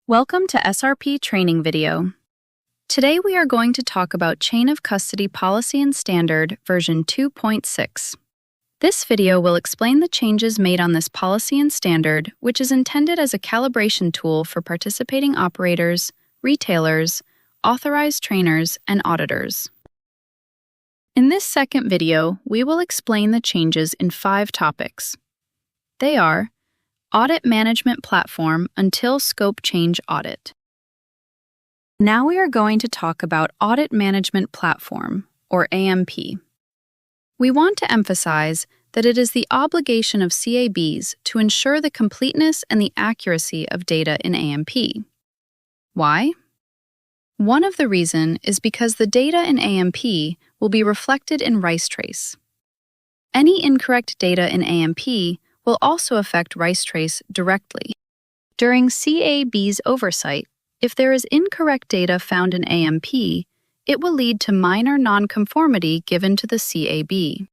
Welcome to SRP Training Video. Today we are going to talk about Chain of Custody Policy and Standard version 2.6. This video will explain the changes made on this policy and standard, which is intended as a calibration tool for participating operators, retailers, authorized trainers, and auditors. In this second video, we will explain the changes in 5 topics. They are Audit Management Platform until Scope Change Audit. Now we are going to talk about Audit Management Platform, or AMP. We want to emphasize that it is the obligation of CABs to ensure the completeness and the accuracy of data in AMP. Why? One of the reasons is because the data in AMP will be reflected in RiceTrace. Any incorrect data in AMP will also affect RiceTrace directly. During CAB's oversight, if there is incorrect data found in AMP, it will lead to minor nonconformity given to the CAB.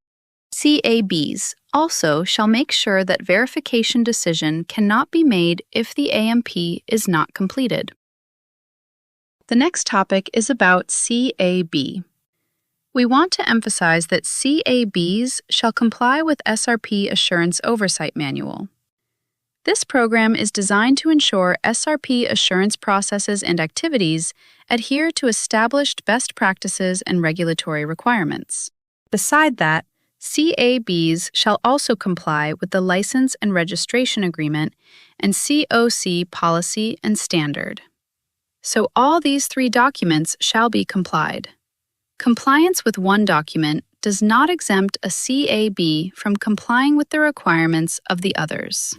CABs also shall make sure that verification decision cannot be made if the AMP is not completed. The next topic is about CAB. We want to emphasize that CABs shall comply with SRP Assurance Oversight Manual. This program is designed to ensure SRP assurance processes and activities adhere to established best practices and regulatory requirements. Beside that, CABs shall also comply with the License and Registration Agreement and CoC Policy and Standard. So all these 3 documents shall be complied. Compliance with one document does not exempt a CAB from complying with the requirements of the others.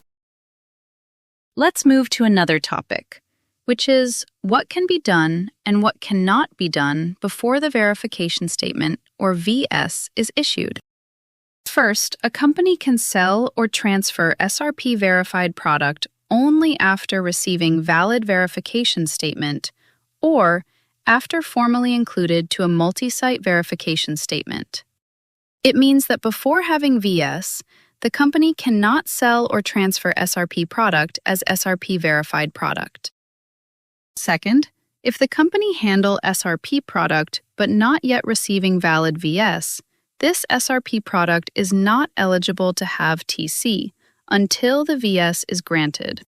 Let's move to another topic, which is what can be done and what cannot be done before the verification statement, or VS, is issued. First, a company can sell or transfer SRP verified product only after receiving valid verification statement or after formally included to a multi-site verification statement. It means that before having VS, the company cannot sell or transfer SRP product as SRP verified product. Second, if the company handle SRP product but not yet receiving valid VS, this SRP product is not eligible to have TC until the VS is granted.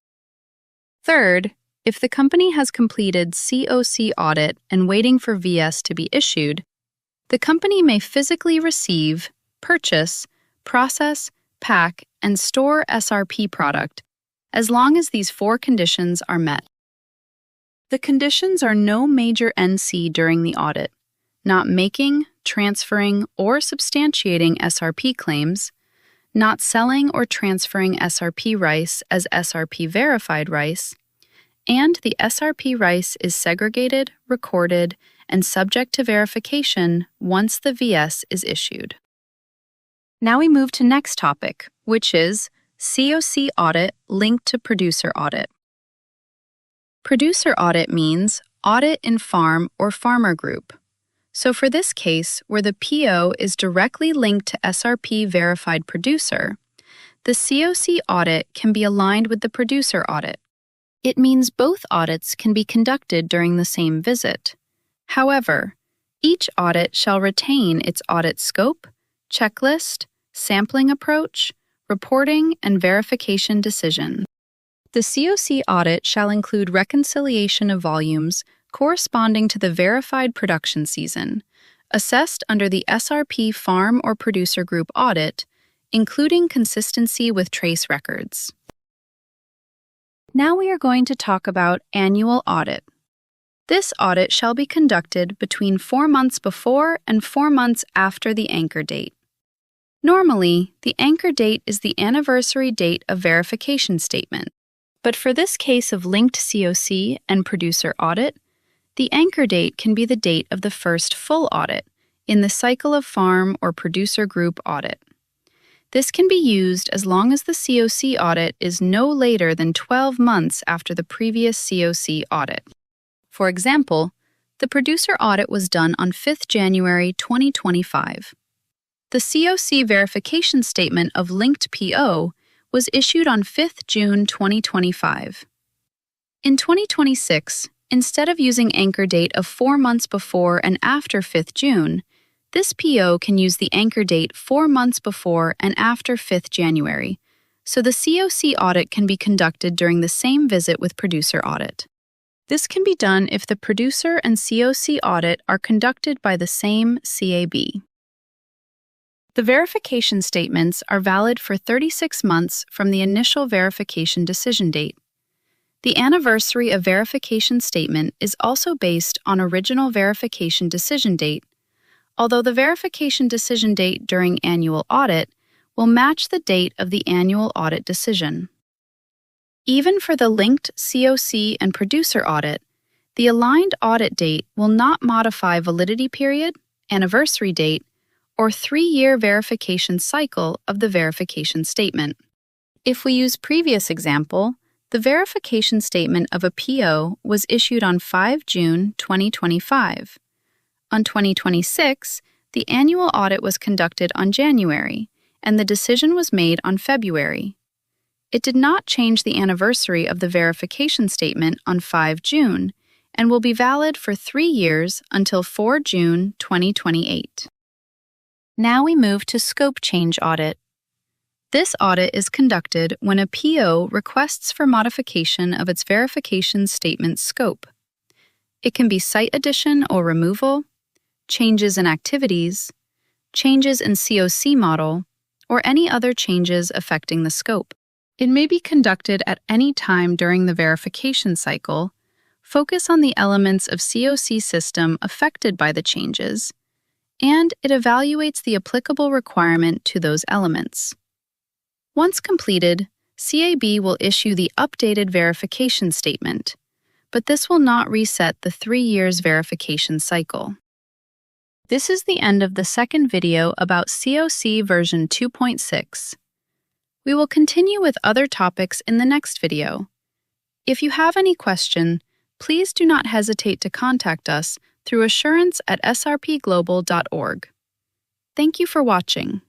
Third, if the company has completed CoC audit and waiting for VS to be issued, the company may physically receive, purchase, process, pack, and store SRP product as long as these 4 conditions are met. The conditions are no major NC during the audit, not making, transferring, or substantiating SRP claims, not selling or transferring SRP rice as SRP verified rice, and the SRP rice is segregated, recorded, and subject to verification once the VS is issued. Now we move to next topic, which is CoC Audit Linked to Producer Audit. Producer Audit means audit in farm or farmer group. So for this case, where the PO is directly linked to SRP verified producer, the CoC audit can be aligned with the producer audit. It means both audits can be conducted during the same visit. However, each audit shall retain its audit scope, checklist, sampling approach, reporting, and verification decision. The CoC audit shall include reconciliation of volumes corresponding to the verified production season, assessed under the SRP Farm or Producer Group audit, including consistency with trace records. Now we are going to talk about annual audit. This audit shall be conducted between 4 months before and 4 months after the anchor date. Normally, the anchor date is the anniversary date of verification statement, but for this case of linked CoC and producer audit, the anchor date can be the date of the first full audit in the cycle of farm or producer group audit. This can be used as long as the CoC audit is no later than 12 months after the previous CoC audit. For example, the producer audit was done on 5th January 2025. The CoC verification statement of linked PO was issued on 5th June 2025. In 2026, instead of using anchor date of 4 months before and after 5th June, this PO can use the anchor date 4 months before and after 5th January, so the CoC audit can be conducted during the same visit with Producer Audit. This can be done if the Producer and CoC audit are conducted by the same CAB. The verification statements are valid for 36 months from the initial verification decision date. The anniversary of verification statement is also based on original verification decision date, although the verification decision date during annual audit will match the date of the annual audit decision. Even for the linked CoC and Producer Audit, the aligned audit date will not modify validity period, anniversary date, or 3-year verification cycle of the verification statement. If we use previous example, the verification statement of a PO was issued on 5 June 2025. On 2026, the annual audit was conducted on January, and the decision was made on February. It did not change the anniversary of the verification statement on 5 June and will be valid for 3 years until 4 June 2028. Now we move to Scope Change Audit. This audit is conducted when a PO requests for modification of its verification statement scope. It can be site addition or removal, changes in activities, changes in CoC model, or any other changes affecting the scope. It may be conducted at any time during the verification cycle, focus on the elements of CoC system affected by the changes, and it evaluates the applicable requirement to those elements. Once completed, CAB will issue the updated verification statement, but this will not reset the 3 years verification cycle. This is the end of the second video about CoC version 2.6. We will continue with other topics in the next video. If you have any question, please do not hesitate to contact us through assurance@srpglobal.org. Thank you for watching.